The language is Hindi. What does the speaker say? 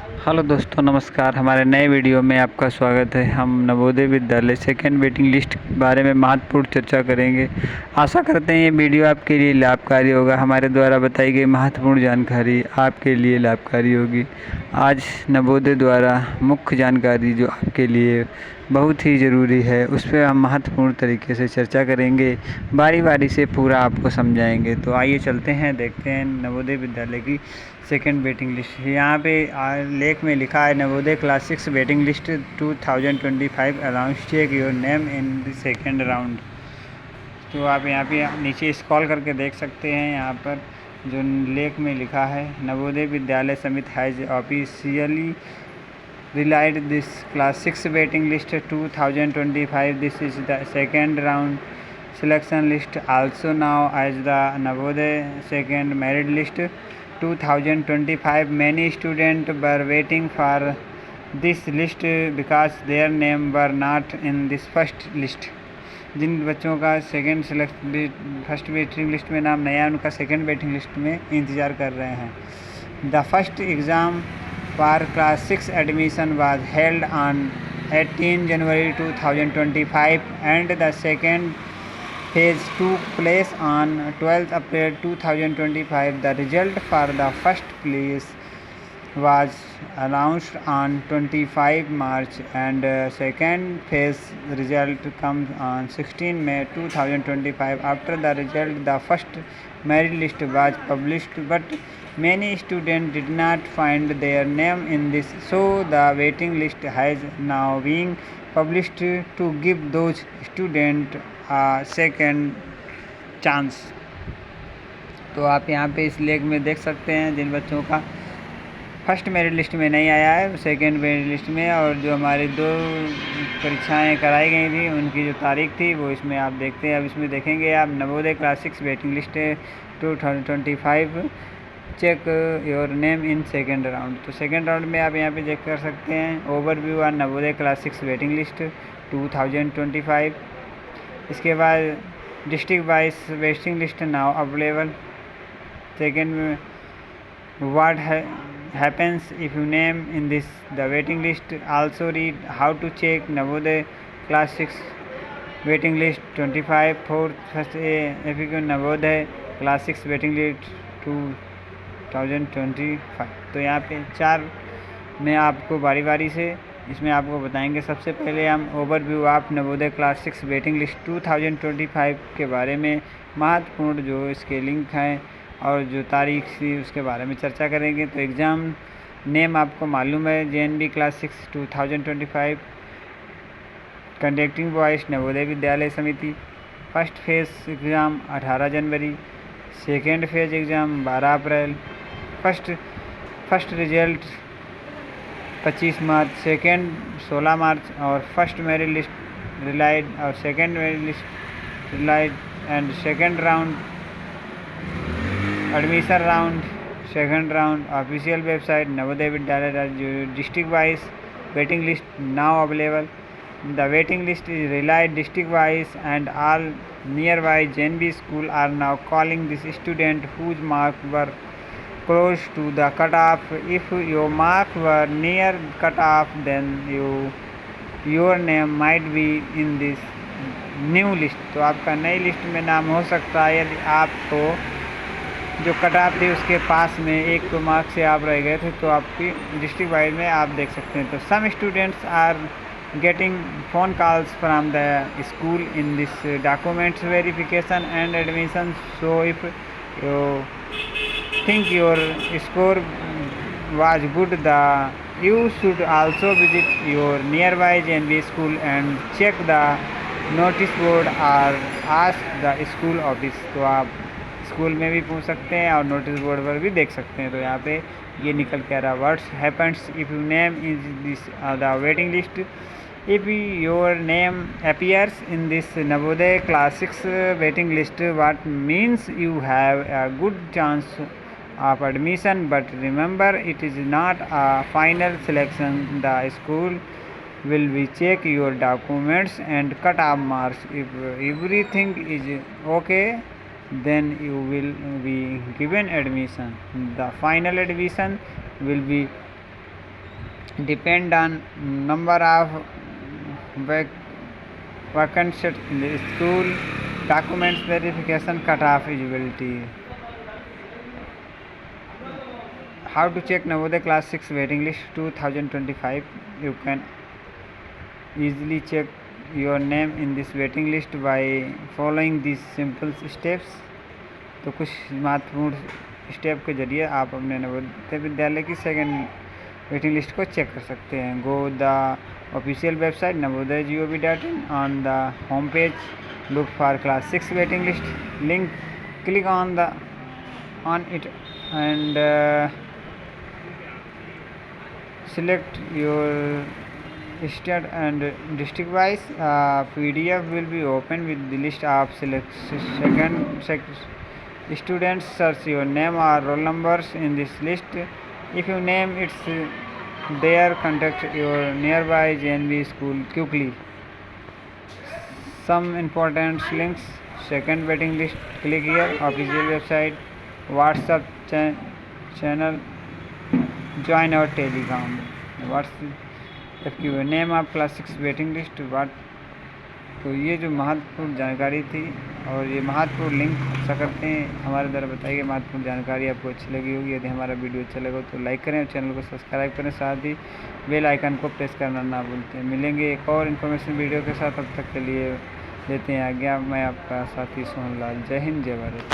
हेलो दोस्तों, नमस्कार। हमारे नए वीडियो में आपका स्वागत है। हम Navodaya Vidyalaya second waiting list के बारे में महत्वपूर्ण चर्चा करेंगे। आशा करते हैं ये वीडियो आपके लिए लाभकारी होगा। हमारे द्वारा बताई गई महत्वपूर्ण जानकारी आपके लिए लाभकारी होगी। आज नवोदय द्वारा मुख्य जानकारी जो आपके लिए बहुत ही ज़रूरी है, उस पर हम महत्वपूर्ण तरीके से चर्चा करेंगे। बारी बारी से पूरा आपको समझाएंगे। तो आइए चलते हैं, देखते हैं नवोदय विद्यालय की सेकेंड वेटिंग लिस्ट। यहाँ पे लेख में लिखा है Navodaya class 6 waiting list 2025 announce, check your name in the second round. तो आप यहाँ पे नीचे स्क्रॉल करके देख सकते हैं। यहाँ पर जो लेख में लिखा है, नवोदय विद्यालय समिति has officially relied this class 6 waiting list 2025। This is the second round selection list, also known as the Navodaya second merit list 2025. Many students were waiting for this list because their name were not in this first list. जिन बच्चों का फर्स्ट वेटिंग लिस्ट में नाम नया, उनका सेकेंड वेटिंग लिस्ट में इंतज़ार कर रहे हैं। The first exam for class 6 admission was held on 18 January 2025 and the second phase took place on 12th April 2025. The result for the first place was announced on 25 March and second phase result comes on 16 May 2025. After the result, the first merit list was published, but many students did not find their name in this, so the waiting list has now been published to give those students second chance. तो आप यहाँ पे इस लेख में देख सकते हैं जिन बच्चों का फर्स्ट मेरिट लिस्ट में नहीं आया है, सेकेंड मेरिट लिस्ट में, और जो हमारी 2 परीक्षाएं कराई गई थी उनकी जो तारीख थी वो इसमें आप देखते हैं। अब इसमें देखेंगे आप Navodaya class 6 waiting list 2025, check your name in second round. तो सेकेंड राउंड में आप यहाँ पे चेक कर सकते हैं। Overview on Navodaya class 6 waiting list 2025। इसके बाद district wise waiting list now available. Second में what happens if you name in this the waiting list, also read how to check Navodaya class 6 waiting list 25। Fourth first FAQ Navodaya class 6 waiting list 2025। तो यहाँ पे 4 में आपको बारी बारी से इसमें आपको बताएंगे। सबसे पहले हम overview of Navodaya class 6 waiting list 2025 के बारे में महत्वपूर्ण जो इसके लिंक हैं और जो तारीख थी उसके बारे में चर्चा करेंगे। तो एग्ज़ाम नेम आपको मालूम है, JNB class 6 2025, conducting boys Navodaya Vidyalaya Samiti. First phase exam 18 January, second phase exam 12 April, first result 25 March, second 16 March, और फर्स्ट मेरिट लिस्ट रिलाइड और second merit list relied and second round admission round, second round official website Navodaya Vidyalaya. District wise waiting list now available. The waiting list is relied district wise and all near by JNB school are now calling this student whose mark were close to the cutoff. If your mark were near cutoff, then your name might be in this new list. तो आपका नई लिस्ट में नाम हो सकता है यदि आपको जो कट ऑफ थी उसके पास में 1 मार्क से आप रह गए थे, तो आपकी डिस्ट्रिक्ट वाइज में आप देख सकते हैं। तो some students are getting phone calls from the school in this documents verification and admission. So if you think your score was good, you should also visit your nearby JNB school and check the notice board or ask the school office. तो आप स्कूल में भी पूछ सकते हैं और नोटिस बोर्ड पर भी देख सकते हैं। तो यहाँ पे ये निकल के आ रहा, what's happens if you name is this the waiting list. If your name appears in this Navodaya class 6 waiting list, what means you have a good chance of admission, but remember it is not a final selection. The school will be check your documents and cut off marks. If everything is okay, then you will be given admission. The final admission will be depend on number of vacancies in the school, documents verification, cutoff eligibility. How to check Navodaya Class 6 waiting list 2025? You can easily check your name in this waiting list by following these simple steps. तो कुछ महत्वपूर्ण स्टेप के जरिए आप अपने नवोदय विद्यालय की सेकेंड वेटिंग लिस्ट को चेक कर सकते हैं. Go the official website navodaya.gov.in. On the home page look for class 6 waiting list link, click on it and select your state and district wise. PDF will be opened with the list of students. Search your name or roll numbers in this list. If your name is there, contact your nearby JNV school quickly. Some important links: second waiting list, click here, official website, WhatsApp channel, join our Telegram. If your name of class 6 waiting list तो ये जो महत्वपूर्ण जानकारी थी और ये महत्वपूर्ण लिंक आशा करते हैं हमारे द्वारा बताई गई महत्वपूर्ण जानकारी आपको अच्छी लगी होगी. यदि हमारा वीडियो अच्छा लगा तो लाइक करें और चैनल को सब्सक्राइब करें, साथ ही बेल आइकन को प्रेस करना ना भूलते हैं. मिलेंगे एक और इन्फॉर्मेशन वीडियो के साथ. तब तक के लिए देते हैं आज्ञा. मैं आपका साथी सोहन लाल. जय हिंद, जय भारत.